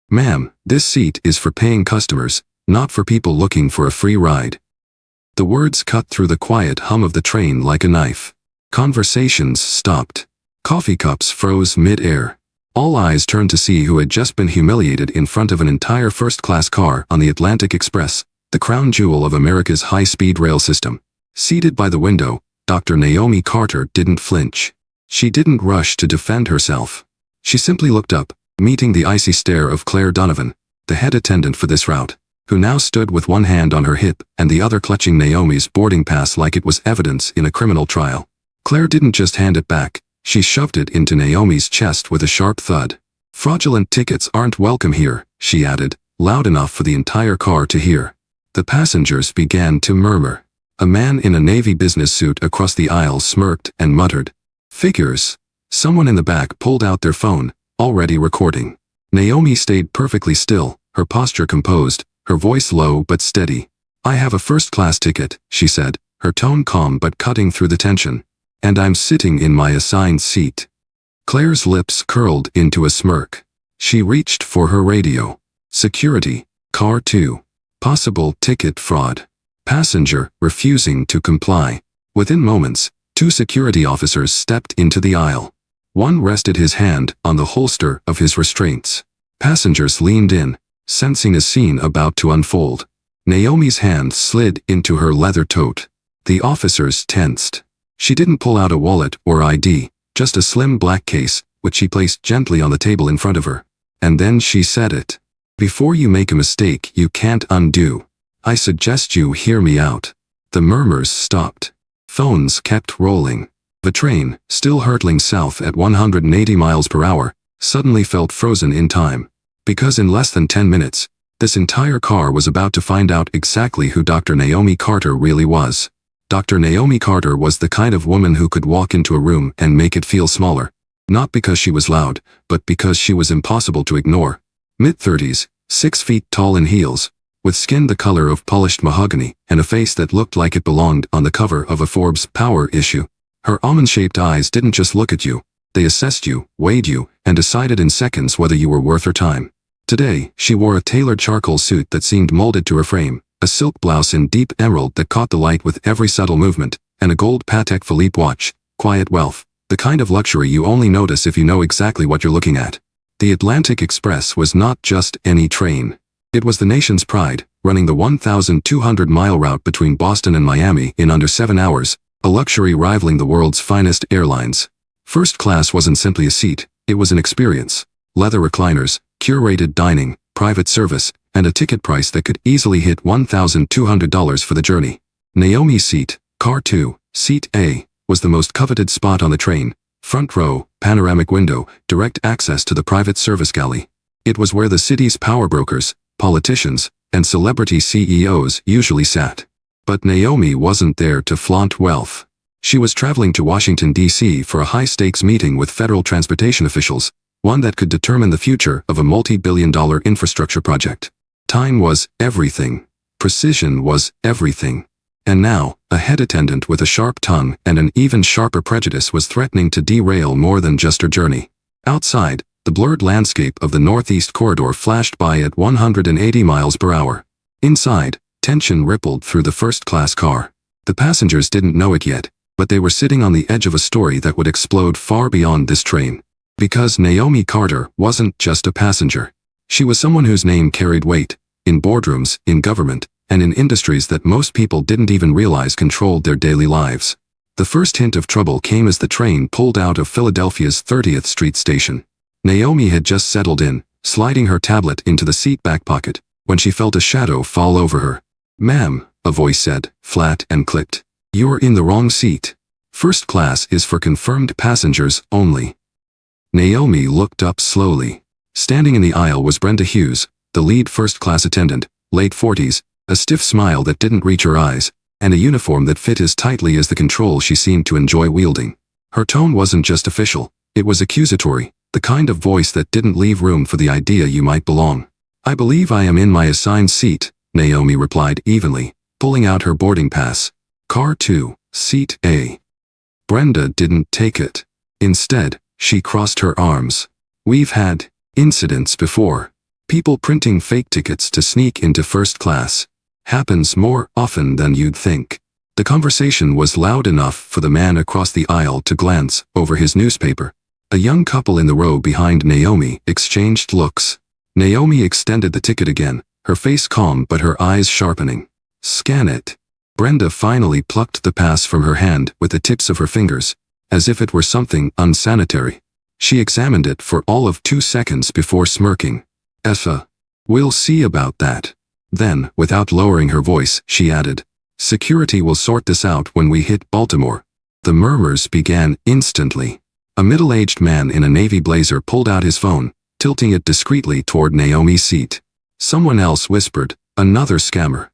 Ma'am, this seat is for paying customers, not for people looking for a free ride. The words cut through the quiet hum of the train like a knife. Conversations stopped. Coffee cups froze mid-air. All eyes turned to see who had just been humiliated in front of an entire first-class car on the Atlantic Express, the crown jewel of America's high-speed rail system. Seated by the window, Dr. Naomi Carter didn't flinch. She didn't rush to defend herself. She simply looked up, meeting the icy stare of Claire Donovan, the head attendant for this route, who now stood with one hand on her hip and the other clutching Naomi's boarding pass like it was evidence in a criminal trial. Claire didn't just hand it back, she shoved it into Naomi's chest with a sharp thud. "Fraudulent tickets aren't welcome here," she added, loud enough for the entire car to hear. The passengers began to murmur. A man in a navy business suit across the aisle smirked and muttered, "Figures." Someone in the back pulled out their phone, already recording. Naomi stayed perfectly still, her posture composed, her voice low but steady. "I have a first-class ticket," she said, her tone calm but cutting through the tension. "And I'm sitting in my assigned seat." Claire's lips curled into a smirk. She reached for her radio. "Security, car 2. Possible ticket fraud. Passenger refusing to comply." Within moments, 2 security officers stepped into the aisle. One rested his hand on the holster of his restraints. Passengers leaned in, sensing a scene about to unfold. Naomi's hand slid into her leather tote. The officers tensed. She didn't pull out a wallet or ID, just a slim black case, which she placed gently on the table in front of her. And then she said it. "Before you make a mistake you can't undo. I suggest you hear me out." The murmurs stopped. Phones kept rolling. The train, still hurtling south at 180 miles per hour, suddenly felt frozen in time. Because in less than 10 minutes, this entire car was about to find out exactly who Dr. Naomi Carter really was. Dr. Naomi Carter was the kind of woman who could walk into a room and make it feel smaller. Not because she was loud, but because she was impossible to ignore. Mid-30s, 6 feet tall in heels, with skin the color of polished mahogany and a face that looked like it belonged on the cover of a Forbes Power issue. Her almond-shaped eyes didn't just look at you, they assessed you, weighed you, and decided in seconds whether you were worth her time. Today, she wore a tailored charcoal suit that seemed molded to her frame, a silk blouse in deep emerald that caught the light with every subtle movement, and a gold Patek Philippe watch, quiet wealth, the kind of luxury you only notice if you know exactly what you're looking at. The Atlantic Express was not just any train. It was the nation's pride, running the 1,200-mile route between Boston and Miami in under 7 hours, a luxury rivaling the world's finest airlines. First class wasn't simply a seat, it was an experience. Leather recliners, curated dining, private service, and a ticket price that could easily hit $1,200 for the journey. Naomi's seat, car 2, seat A, was the most coveted spot on the train. Front row, panoramic window, direct access to the private service galley. It was where the city's power brokers, politicians, and celebrity CEOs usually sat. But Naomi wasn't there to flaunt wealth. She was traveling to Washington, D.C. for a high-stakes meeting with federal transportation officials, one that could determine the future of a multi-billion-dollar infrastructure project. Time was everything. Precision was everything. And now, a head attendant with a sharp tongue and an even sharper prejudice was threatening to derail more than just her journey. Outside, the blurred landscape of the Northeast Corridor flashed by at 180 miles per hour. Inside, tension rippled through the first-class car. The passengers didn't know it yet, but they were sitting on the edge of a story that would explode far beyond this train. Because Naomi Carter wasn't just a passenger. She was someone whose name carried weight, in boardrooms, in government, and in industries that most people didn't even realize controlled their daily lives. The first hint of trouble came as the train pulled out of Philadelphia's 30th Street station. Naomi had just settled in, sliding her tablet into the seat back pocket, when she felt a shadow fall over her. "Ma'am," a voice said, flat and clipped. "You're in the wrong seat. First class is for confirmed passengers only." Naomi looked up slowly. Standing in the aisle was Brenda Hughes, the lead first-class attendant, late 40s, a stiff smile that didn't reach her eyes, and a uniform that fit as tightly as the control she seemed to enjoy wielding. Her tone wasn't just official, it was accusatory, the kind of voice that didn't leave room for the idea you might belong. "I believe I am in my assigned seat," Naomi replied evenly, pulling out her boarding pass. "Car 2, seat A." Brenda didn't take it. Instead, she crossed her arms. "We've had incidents before. People printing fake tickets to sneak into first class. Happens more often than you'd think. The conversation was loud enough for the man across the aisle to glance over his newspaper. A young couple in the row behind Naomi exchanged looks. Naomi extended the ticket again, her face calm but her eyes sharpening. Scan it. Brenda finally plucked the pass from her hand with the tips of her fingers, as if it were something unsanitary. She examined it for all of 2 seconds before smirking. We'll see about that. Then, without lowering her voice, she added, security will sort this out when we hit Baltimore. The murmurs began instantly. A middle-aged man in a navy blazer pulled out his phone, tilting it discreetly toward Naomi's seat. Someone else whispered, another scammer.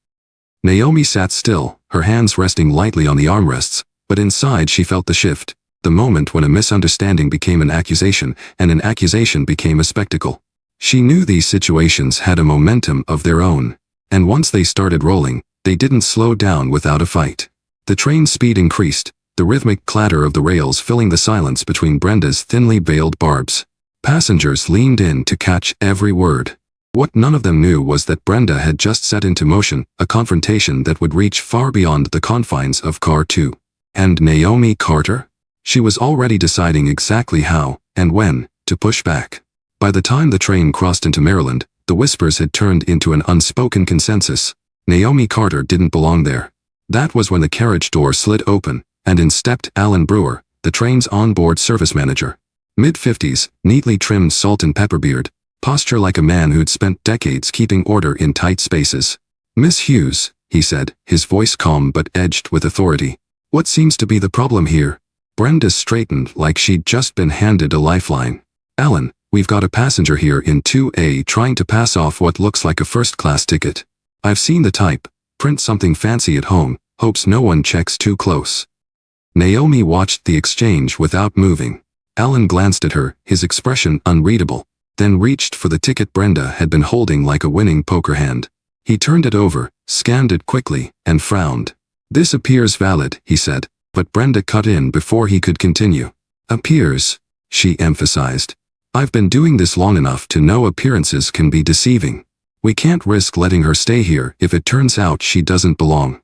Naomi sat still, her hands resting lightly on the armrests, but inside she felt the shift, the moment when a misunderstanding became an accusation, and an accusation became a spectacle. She knew these situations had a momentum of their own, and once they started rolling, they didn't slow down without a fight. The train's speed increased, the rhythmic clatter of the rails filling the silence between Brenda's thinly veiled barbs. Passengers leaned in to catch every word. What none of them knew was that Brenda had just set into motion a confrontation that would reach far beyond the confines of Car 2. And Naomi Carter? She was already deciding exactly how, and when, to push back. By the time the train crossed into Maryland, the whispers had turned into an unspoken consensus. Naomi Carter didn't belong there. That was when the carriage door slid open, and in stepped Alan Brewer, the train's onboard service manager. Mid-50s, neatly trimmed salt and pepper beard, posture like a man who'd spent decades keeping order in tight spaces. Miss Hughes, he said, his voice calm but edged with authority. What seems to be the problem here? Brenda straightened like she'd just been handed a lifeline. Alan, we've got a passenger here in 2A trying to pass off what looks like a first-class ticket. I've seen the type, print something fancy at home, hopes no one checks too close. Naomi watched the exchange without moving. Alan glanced at her, his expression unreadable, then reached for the ticket Brenda had been holding like a winning poker hand. He turned it over, scanned it quickly, and frowned. This appears valid, he said, but Brenda cut in before he could continue. Appears, she emphasized. I've been doing this long enough to know appearances can be deceiving. We can't risk letting her stay here if it turns out she doesn't belong.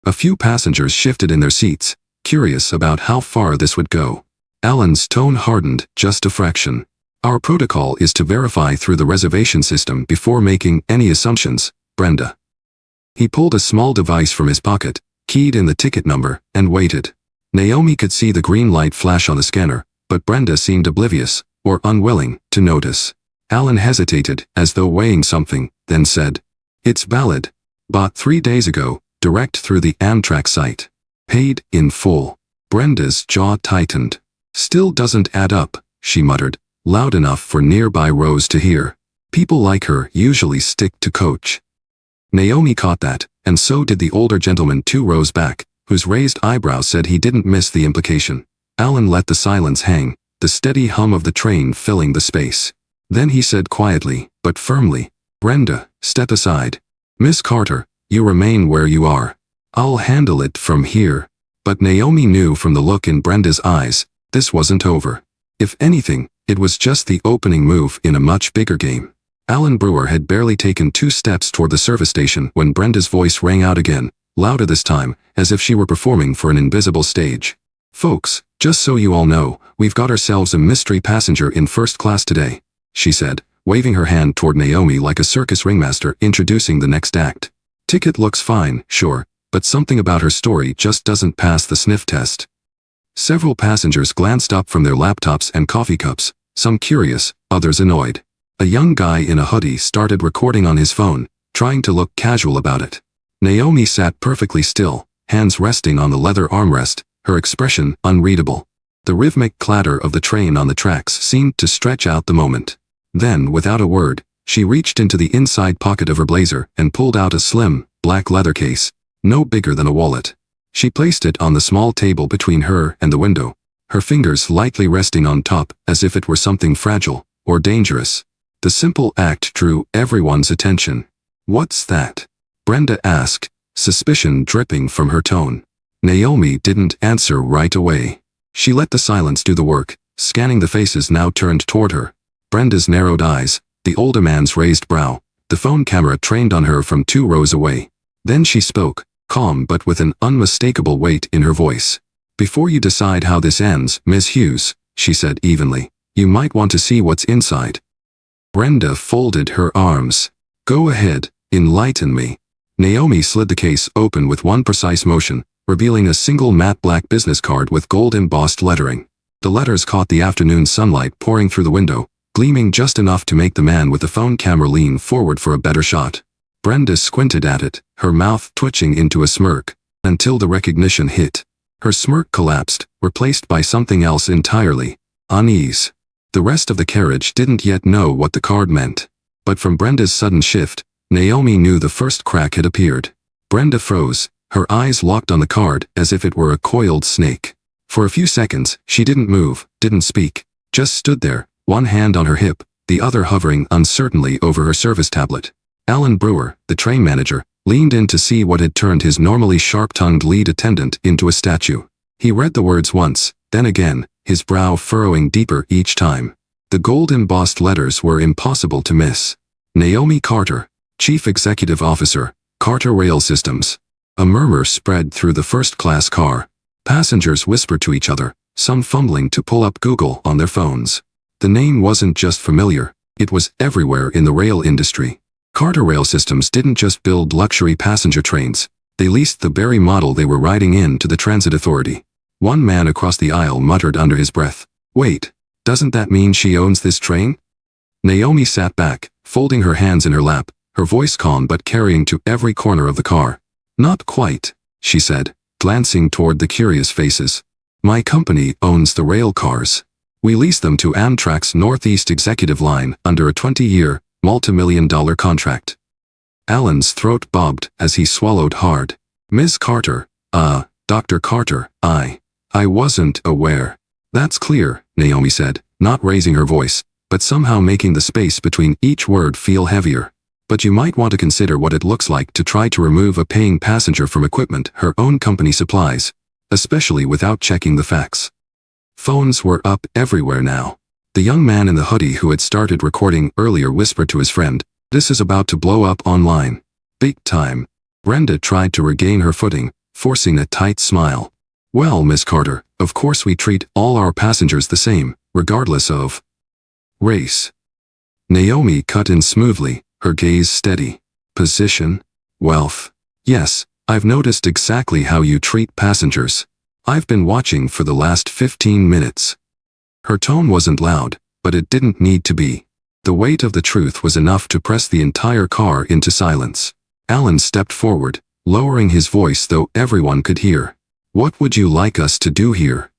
A few passengers shifted in their seats, curious about how far this would go. Alan's tone hardened just a fraction. Our protocol is to verify through the reservation system before making any assumptions, Brenda. He pulled a small device from his pocket, keyed in the ticket number, and waited. Naomi could see the green light flash on the scanner, but Brenda seemed oblivious, or unwilling, to notice. Alan hesitated, as though weighing something, then said, It's valid. Bought 3 days ago, direct through the Amtrak site. Paid in full. Brenda's jaw tightened. Still doesn't add up, she muttered, loud enough for nearby rows to hear. People like her usually stick to coach. Naomi caught that, and so did the older gentleman 2 rows back, whose raised eyebrow said he didn't miss the implication. Alan let the silence hang, the steady hum of the train filling the space. Then he said quietly, but firmly, Brenda, step aside. Miss Carter, you remain where you are. I'll handle it from here. But Naomi knew from the look in Brenda's eyes, this wasn't over. If anything, it was just the opening move in a much bigger game. Alan Brewer had barely taken 2 steps toward the service station when Brenda's voice rang out again, louder this time, as if she were performing for an invisible stage. Folks, just so you all know, we've got ourselves a mystery passenger in first class today, she said, waving her hand toward Naomi like a circus ringmaster introducing the next act. Ticket looks fine, sure, but something about her story just doesn't pass the sniff test. Several passengers glanced up from their laptops and coffee cups, some curious, others annoyed. A young guy in a hoodie started recording on his phone, trying to look casual about it. Naomi sat perfectly still, hands resting on the leather armrest, her expression unreadable. The rhythmic clatter of the train on the tracks seemed to stretch out the moment. Then, without a word, she reached into the inside pocket of her blazer and pulled out a slim, black leather case, no bigger than a wallet. She placed it on the small table between her and the window, her fingers lightly resting on top as if it were something fragile or dangerous. The simple act drew everyone's attention. What's that? Brenda asked, suspicion dripping from her tone. Naomi didn't answer right away. She let the silence do the work, scanning the faces now turned toward her. Brenda's narrowed eyes, the older man's raised brow, the phone camera trained on her from 2 rows away. Then she spoke, calm but with an unmistakable weight in her voice. "Before you decide how this ends, Miss Hughes," she said evenly, "you might want to see what's inside." Brenda folded her arms. "Go ahead, enlighten me." Naomi slid the case open with one precise motion, revealing a single matte black business card with gold embossed lettering. The letters caught the afternoon sunlight pouring through the window, gleaming just enough to make the man with the phone camera lean forward for a better shot. Brenda squinted at it, her mouth twitching into a smirk, until the recognition hit. Her smirk collapsed, replaced by something else entirely: unease. The rest of the carriage didn't yet know what the card meant. But from Brenda's sudden shift, Naomi knew the first crack had appeared. Brenda froze, her eyes locked on the card as if it were a coiled snake. For a few seconds, she didn't move, didn't speak, just stood there, one hand on her hip, the other hovering uncertainly over her service tablet. Alan Brewer, the train manager, leaned in to see what had turned his normally sharp-tongued lead attendant into a statue. He read the words once, then again, his brow furrowing deeper each time. The gold-embossed letters were impossible to miss. Naomi Carter, Chief Executive Officer, Carter Rail Systems. A murmur spread through the first-class car. Passengers whispered to each other, some fumbling to pull up Google on their phones. The name wasn't just familiar, it was everywhere in the rail industry. Carter Rail Systems didn't just build luxury passenger trains, they leased the very model they were riding in to the transit authority. One man across the aisle muttered under his breath, "Wait, doesn't that mean she owns this train?" Naomi sat back, folding her hands in her lap, her voice calm but carrying to every corner of the car. "Not quite," she said, glancing toward the curious faces. "My company owns the rail cars. We lease them to Amtrak's Northeast Executive Line under a 20-year, multi-million-dollar contract." Alan's throat bobbed as he swallowed hard. "Miss Carter, Dr. Carter, I wasn't aware." "That's clear," Naomi said, not raising her voice, but somehow making the space between each word feel heavier. "But you might want to consider what it looks like to try to remove a paying passenger from equipment her own company supplies, especially without checking the facts." Phones were up everywhere now. The young man in the hoodie who had started recording earlier whispered to his friend, "This is about to blow up online. Big time." Brenda tried to regain her footing, forcing a tight smile. "Well, Miss Carter, of course we treat all our passengers the same, regardless of race." Naomi cut in smoothly, her gaze steady. "Position? Wealth? Yes, I've noticed exactly how you treat passengers. I've been watching for the last 15 minutes. Her tone wasn't loud, but it didn't need to be. The weight of the truth was enough to press the entire car into silence. Alan stepped forward, lowering his voice though everyone could hear. "What would you like us to do here?"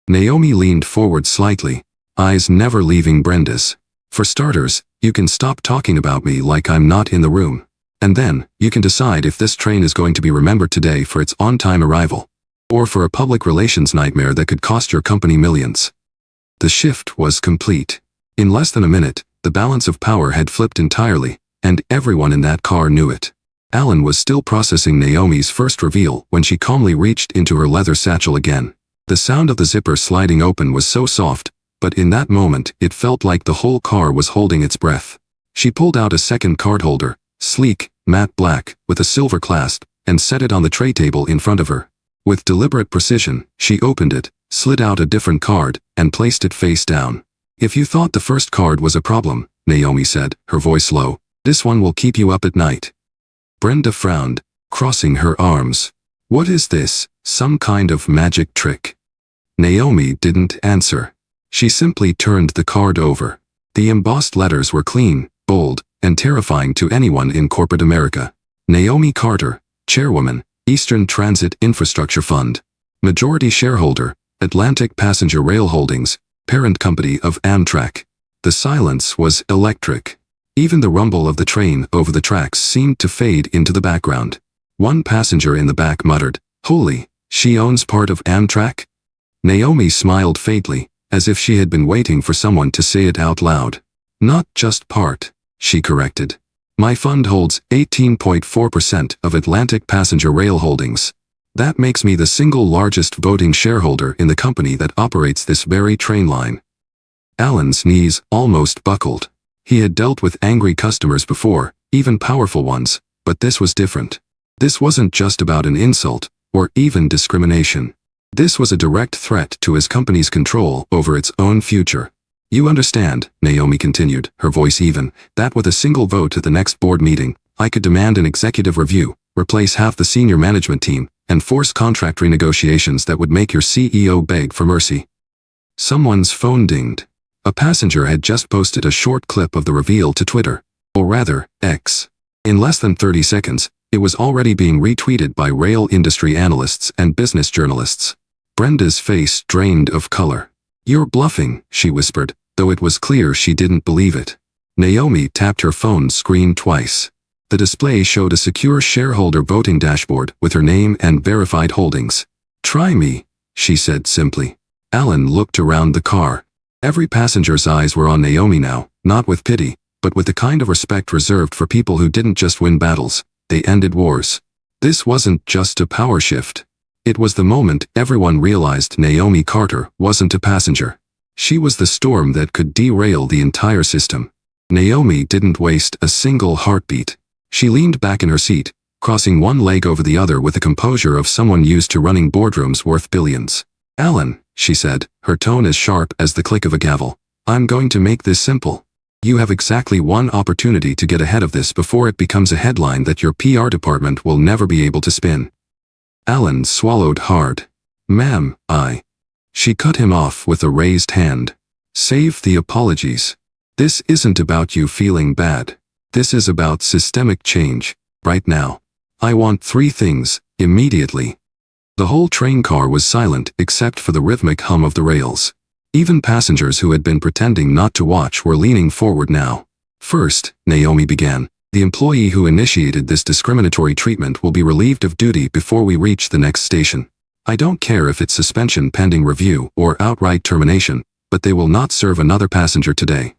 Naomi leaned forward slightly, eyes never leaving Brenda's. "For starters, you can stop talking about me like I'm not in the room. And then, you can decide if this train is going to be remembered today for its on-time arrival, or for a public relations nightmare that could cost your company millions." The shift was complete. In less than a minute, the balance of power had flipped entirely, and everyone in that car knew it. Alan was still processing Naomi's first reveal when she calmly reached into her leather satchel again. The sound of the zipper sliding open was so soft, but in that moment it felt like the whole car was holding its breath. She pulled out a second card holder, sleek, matte black, with a silver clasp, and set it on the tray table in front of her. With deliberate precision, she opened it, slid out a different card, and placed it face down. "If you thought the first card was a problem," Naomi said, her voice low, "this one will keep you up at night." Brenda frowned, crossing her arms. "What is this, some kind of magic trick?" Naomi didn't answer. She simply turned the card over. The embossed letters were clean, bold, and terrifying to anyone in corporate America. Naomi Carter, Chairwoman, Eastern Transit Infrastructure Fund. Majority shareholder, Atlantic Passenger Rail Holdings, parent company of Amtrak. The silence was electric. Even the rumble of the train over the tracks seemed to fade into the background. One passenger in the back muttered, "Holy, she owns part of Amtrak?" Naomi smiled faintly, as if she had been waiting for someone to say it out loud. "Not just part," she corrected. "My fund holds 18.4% of Atlantic Passenger Rail Holdings. That makes me the single largest voting shareholder in the company that operates this very train line." Alan's knees almost buckled. He had dealt with angry customers before, even powerful ones, but this was different. This wasn't just about an insult, or even discrimination. This was a direct threat to his company's control over its own future. You understand, Naomi continued, her voice even, that with a single vote at the next board meeting, I could demand an executive review, replace half the senior management team, and force contract renegotiations that would make your CEO beg for mercy. Someone's phone dinged. A passenger had just posted a short clip of the reveal to Twitter, or rather, X. In less than 30 seconds, it was already being retweeted by rail industry analysts and business journalists. Brenda's face drained of color. "You're bluffing," she whispered, though it was clear she didn't believe it. Naomi tapped her phone screen twice. The display showed a secure shareholder voting dashboard with her name and verified holdings. "Try me," she said simply. Alan looked around the car. Every passenger's eyes were on Naomi now, not with pity, but with the kind of respect reserved for people who didn't just win battles, they ended wars. This wasn't just a power shift. It was the moment everyone realized Naomi Carter wasn't a passenger. She was the storm that could derail the entire system. Naomi didn't waste a single heartbeat. She leaned back in her seat, crossing one leg over the other with the composure of someone used to running boardrooms worth billions. "Alan," she said, her tone as sharp as the click of a gavel, "I'm going to make this simple. You have exactly one opportunity to get ahead of this before it becomes a headline that your PR department will never be able to spin." Alan swallowed hard. "Ma'am, She cut him off with a raised hand. "Save the apologies. This isn't about you feeling bad. This is about systemic change, right now. I want 3 things, immediately." The whole train car was silent except for the rhythmic hum of the rails. Even passengers who had been pretending not to watch were leaning forward now. "First," Naomi began, "the employee who initiated this discriminatory treatment will be relieved of duty before we reach the next station. I don't care if it's suspension pending review or outright termination, but they will not serve another passenger today."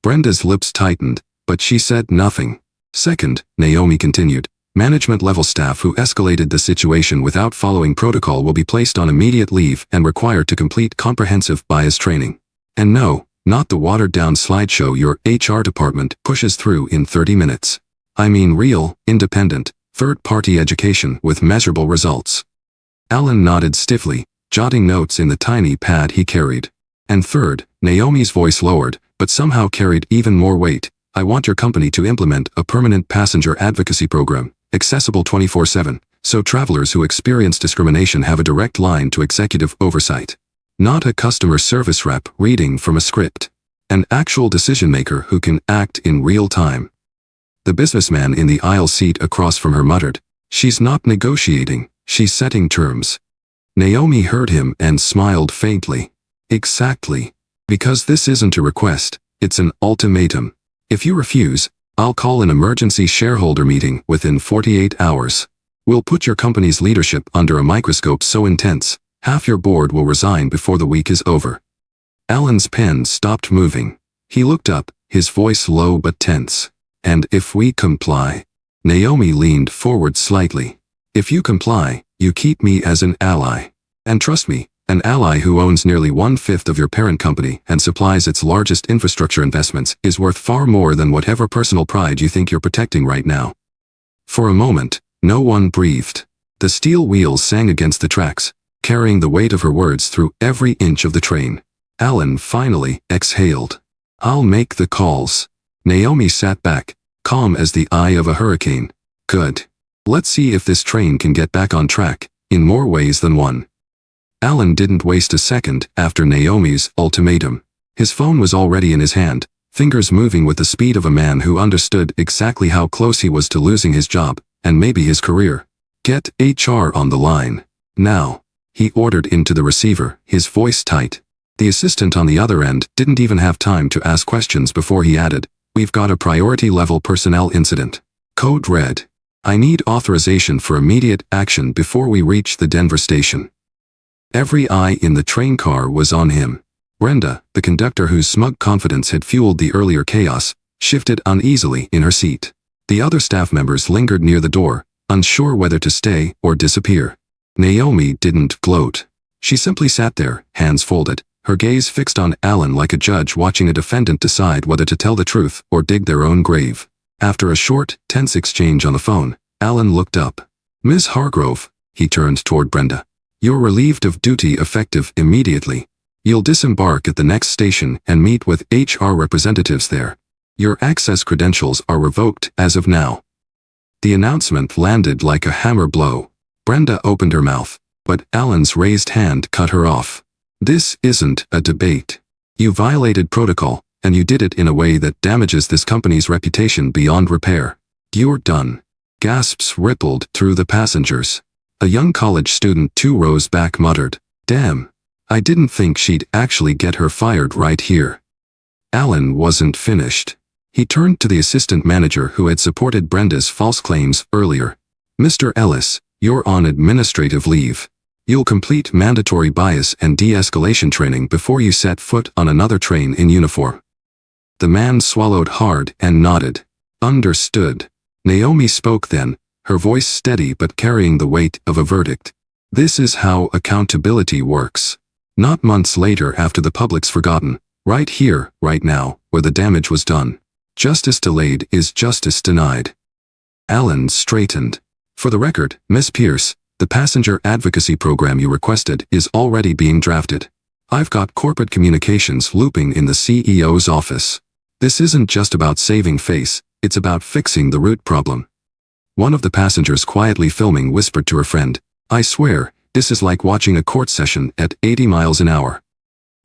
Brenda's lips tightened, but she said nothing. "Second," Naomi continued, "management-level staff who escalated the situation without following protocol will be placed on immediate leave and required to complete comprehensive bias training. And no, not the watered-down slideshow your HR department pushes through in 30 minutes. I mean real, independent, third-party education with measurable results." Alan nodded stiffly, jotting notes in the tiny pad he carried. "And third," Naomi's voice lowered, but somehow carried even more weight, "I want your company to implement a permanent passenger advocacy program, accessible 24/7, so travelers who experience discrimination have a direct line to executive oversight. Not a customer service rep reading from a script. An actual decision-maker who can act in real time." The businessman in the aisle seat across from her muttered, "She's not negotiating, she's setting terms." Naomi heard him and smiled faintly. "Exactly. Because this isn't a request, it's an ultimatum. If you refuse, I'll call an emergency shareholder meeting within 48 hours. We'll put your company's leadership under a microscope so intense, half your board will resign before the week is over." Alan's pen stopped moving. He looked up, his voice low but tense. "And if we comply?" Naomi leaned forward slightly. "If you comply, you keep me as an ally. And trust me, an ally who owns nearly 1/5 of your parent company and supplies its largest infrastructure investments is worth far more than whatever personal pride you think you're protecting right now." For a moment, no one breathed. The steel wheels sang against the tracks, carrying the weight of her words through every inch of the train. Alan finally exhaled. "I'll make the calls." Naomi sat back, calm as the eye of a hurricane. "Good. Let's see if this train can get back on track, in more ways than one." Alan didn't waste a second after Naomi's ultimatum. His phone was already in his hand, fingers moving with the speed of a man who understood exactly how close he was to losing his job, and maybe his career. "Get HR on the line. Now," he ordered into the receiver, his voice tight. The assistant on the other end didn't even have time to ask questions before he added, "We've got a priority-level personnel incident. Code red. I need authorization for immediate action before we reach the Denver station." Every eye in the train car was on him. Brenda, the conductor whose smug confidence had fueled the earlier chaos, shifted uneasily in her seat. The other staff members lingered near the door, unsure whether to stay or disappear. Naomi didn't gloat. She simply sat there, hands folded, her gaze fixed on Alan like a judge watching a defendant decide whether to tell the truth or dig their own grave. After a short, tense exchange on the phone, Alan looked up. "Miss Hargrove," he turned toward Brenda. "You're relieved of duty effective immediately. You'll disembark at the next station and meet with HR representatives there. Your access credentials are revoked as of now." The announcement landed like a hammer blow. Brenda opened her mouth, but Alan's raised hand cut her off. "This isn't a debate. You violated protocol, and you did it in a way that damages this company's reputation beyond repair. You're done." Gasps rippled through the passengers. A young college student 2 rows back muttered, "Damn. I didn't think she'd actually get her fired right here." Alan wasn't finished. He turned to the assistant manager who had supported Brenda's false claims earlier. "Mr. Ellis, you're on administrative leave. You'll complete mandatory bias and de-escalation training before you set foot on another train in uniform." The man swallowed hard and nodded. "Understood." Naomi spoke then, her voice steady but carrying the weight of a verdict. "This is how accountability works. Not months later after the public's forgotten. Right here, right now, where the damage was done. Justice delayed is justice denied." Alan straightened. "For the record, Miss Pierce, the passenger advocacy program you requested is already being drafted. I've got corporate communications looping in the CEO's office. This isn't just about saving face, it's about fixing the root problem." One of the passengers quietly filming whispered to her friend, "I swear, this is like watching a court session at 80 miles an hour."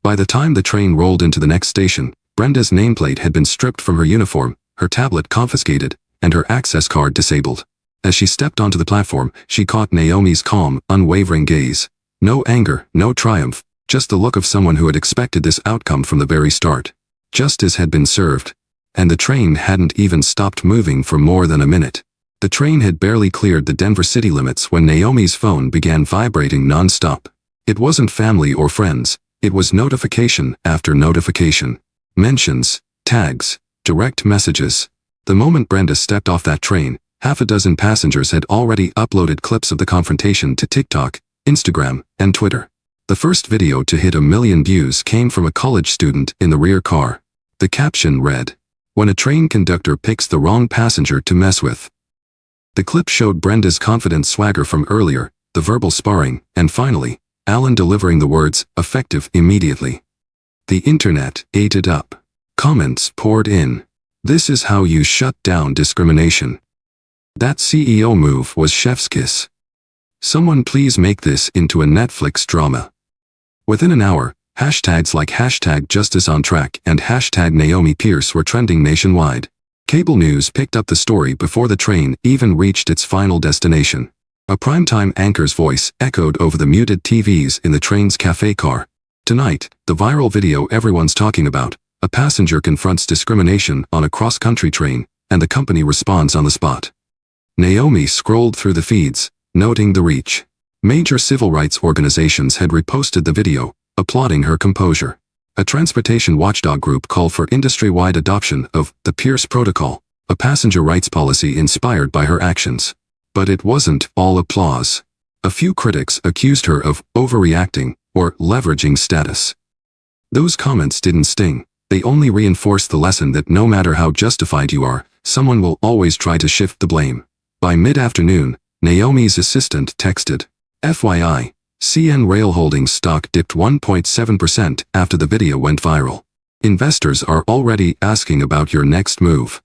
By the time the train rolled into the next station, Brenda's nameplate had been stripped from her uniform, her tablet confiscated, and her access card disabled. As she stepped onto the platform, she caught Naomi's calm, unwavering gaze. No anger, no triumph, just the look of someone who had expected this outcome from the very start. Justice had been served, and the train hadn't even stopped moving for more than a minute. The train had barely cleared the Denver city limits when Naomi's phone began vibrating non-stop. It wasn't family or friends, it was notification after notification. Mentions, tags, direct messages. The moment Brenda stepped off that train, half a dozen passengers had already uploaded clips of the confrontation to TikTok, Instagram, and Twitter. The first video to hit 1 million views came from a college student in the rear car. The caption read, "When a train conductor picks the wrong passenger to mess with." The clip showed Brenda's confident swagger from earlier, the verbal sparring, and finally, Alan delivering the words, "effective immediately." The internet ate it up. Comments poured in. "This is how you shut down discrimination. That CEO move was chef's kiss. Someone please make this into a Netflix drama." Within an hour, hashtags like #JusticeOnTrack and #Naomi Pierce were trending nationwide. Cable news picked up the story before the train even reached its final destination. A primetime anchor's voice echoed over the muted TVs in the train's cafe car. "Tonight, the viral video everyone's talking about, a passenger confronts discrimination on a cross-country train, and the company responds on the spot." Naomi scrolled through the feeds, noting the reach. Major civil rights organizations had reposted the video, applauding her composure. A transportation watchdog group called for industry-wide adoption of the Pierce Protocol, a passenger rights policy inspired by her actions. But it wasn't all applause. A few critics accused her of overreacting or leveraging status. Those comments didn't sting, they only reinforced the lesson that no matter how justified you are, someone will always try to shift the blame. By mid-afternoon, Naomi's assistant texted, "FYI, CN Rail Holdings stock dipped 1.7% after the video went viral. Investors are already asking about your next move."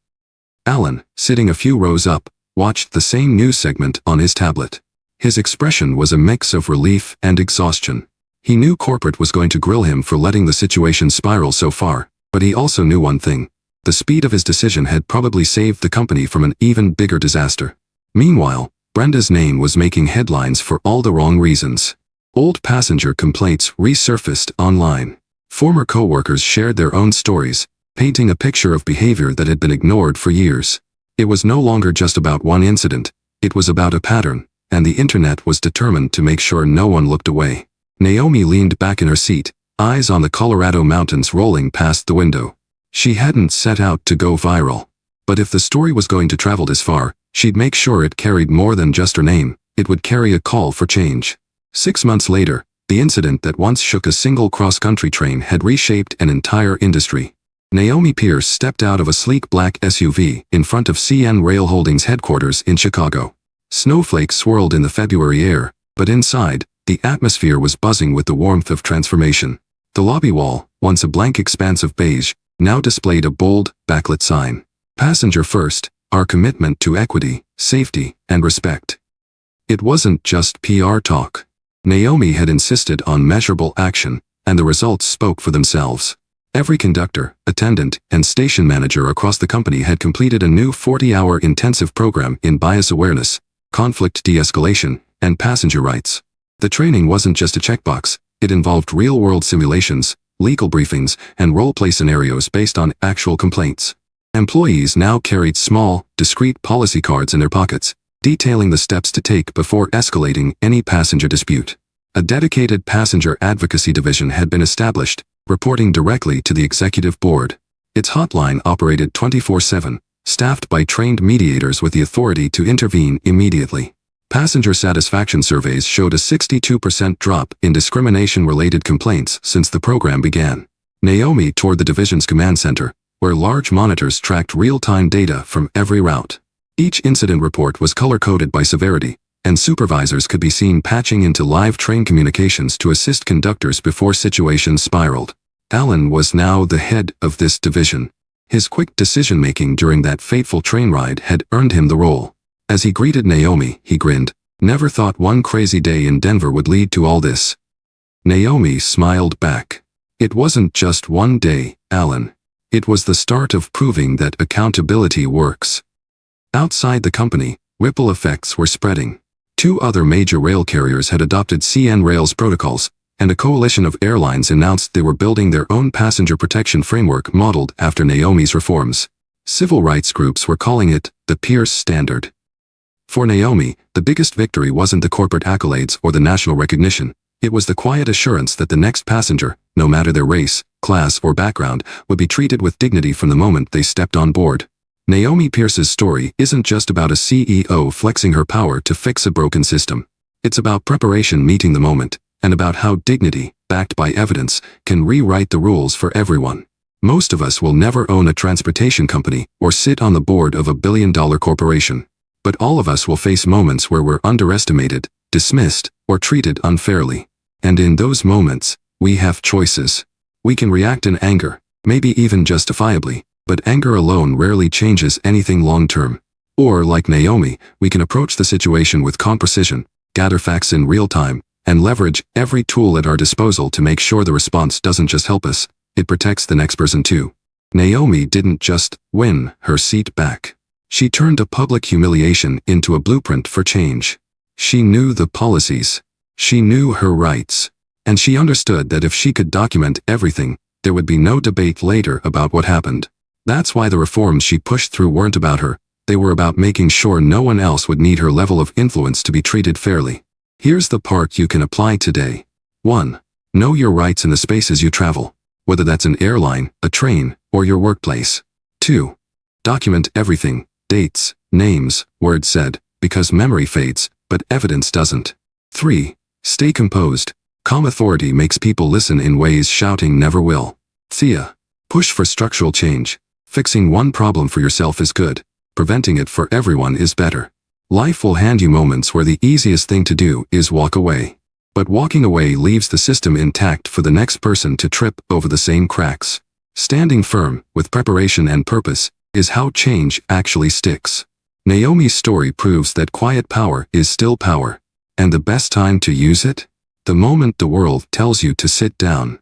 Alan, sitting a few rows up, watched the same news segment on his tablet. His expression was a mix of relief and exhaustion. He knew corporate was going to grill him for letting the situation spiral so far, but he also knew one thing. The speed of his decision had probably saved the company from an even bigger disaster. Meanwhile, Brenda's name was making headlines for all the wrong reasons. Old passenger complaints resurfaced online. Former co-workers shared their own stories, painting a picture of behavior that had been ignored for years. It was no longer just about one incident, it was about a pattern, and the internet was determined to make sure no one looked away. Naomi leaned back in her seat, eyes on the Colorado mountains rolling past the window. She hadn't set out to go viral. But if the story was going to travel this far, she'd make sure it carried more than just her name, it would carry a call for change. 6 months later, The incident that once shook a single cross-country train had reshaped an entire industry. Naomi Pierce stepped out of a sleek black SUV in front of CN Rail Holdings headquarters in Chicago. Snowflakes swirled in the February air, but inside, the atmosphere was buzzing with the warmth of transformation. The lobby wall, once a blank expanse of beige, now displayed a bold, backlit sign. Passenger first, our commitment to equity, safety, and respect. It wasn't just PR talk. Naomi had insisted on measurable action, and the results spoke for themselves. Every conductor, attendant, and station manager across the company had completed a new 40-hour intensive program in bias awareness, conflict de-escalation, and passenger rights. The training wasn't just a checkbox, it involved real-world simulations, legal briefings, and role-play scenarios based on actual complaints. Employees now carried small, discrete policy cards in their pockets, detailing the steps to take before escalating any passenger dispute. A dedicated passenger advocacy division had been established, reporting directly to the executive board. Its hotline operated 24/7, staffed by trained mediators with the authority to intervene immediately. Passenger satisfaction surveys showed a 62% drop in discrimination-related complaints since the program began. Naomi toured the division's command center, where large monitors tracked real-time data from every route. Each incident report was color-coded by severity, and supervisors could be seen patching into live train communications to assist conductors before situations spiraled. Alan was now the head of this division. His quick decision-making during that fateful train ride had earned him the role. As he greeted Naomi, he grinned. Never thought one crazy day in Denver would lead to all this. Naomi smiled back. It wasn't just one day, Alan. It was the start of proving that accountability works. Outside the company, ripple effects were spreading. 2 other major rail carriers had adopted CN Rail's protocols, and a coalition of airlines announced they were building their own passenger protection framework modeled after Naomi's reforms. Civil rights groups were calling it the Pierce Standard. For Naomi, the biggest victory wasn't the corporate accolades or the national recognition. It was the quiet assurance that the next passenger, no matter their race, class, or background, would be treated with dignity from the moment they stepped on board. Naomi Pierce's story isn't just about a CEO flexing her power to fix a broken system. It's about preparation meeting the moment, and about how dignity, backed by evidence, can rewrite the rules for everyone. Most of us will never own a transportation company or sit on the board of a billion-dollar corporation. But all of us will face moments where we're underestimated, dismissed, or treated unfairly. And in those moments, we have choices. We can react in anger, maybe even justifiably, but anger alone rarely changes anything long-term. Or, like Naomi, we can approach the situation with calm precision, gather facts in real time, and leverage every tool at our disposal to make sure the response doesn't just help us, it protects the next person too. Naomi didn't just win her seat back. She turned a public humiliation into a blueprint for change. She knew the policies. She knew her rights. And she understood that if she could document everything, there would be no debate later about what happened. That's why the reforms she pushed through weren't about her. They were about making sure no one else would need her level of influence to be treated fairly. Here's the part you can apply today. 1. Know your rights in the spaces you travel, whether that's an airline, a train, or your workplace. 2. Document everything. Dates, names, words said, because memory fades, but evidence doesn't. 3. Stay composed. Calm authority makes people listen in ways shouting never will. Thea. Push for structural change. Fixing one problem for yourself is good. Preventing it for everyone is better. Life will hand you moments where the easiest thing to do is walk away. But walking away leaves the system intact for the next person to trip over the same cracks. Standing firm, with preparation and purpose, is how change actually sticks. Naomi's story proves that quiet power is still power. And the best time to use it? The moment the world tells you to sit down.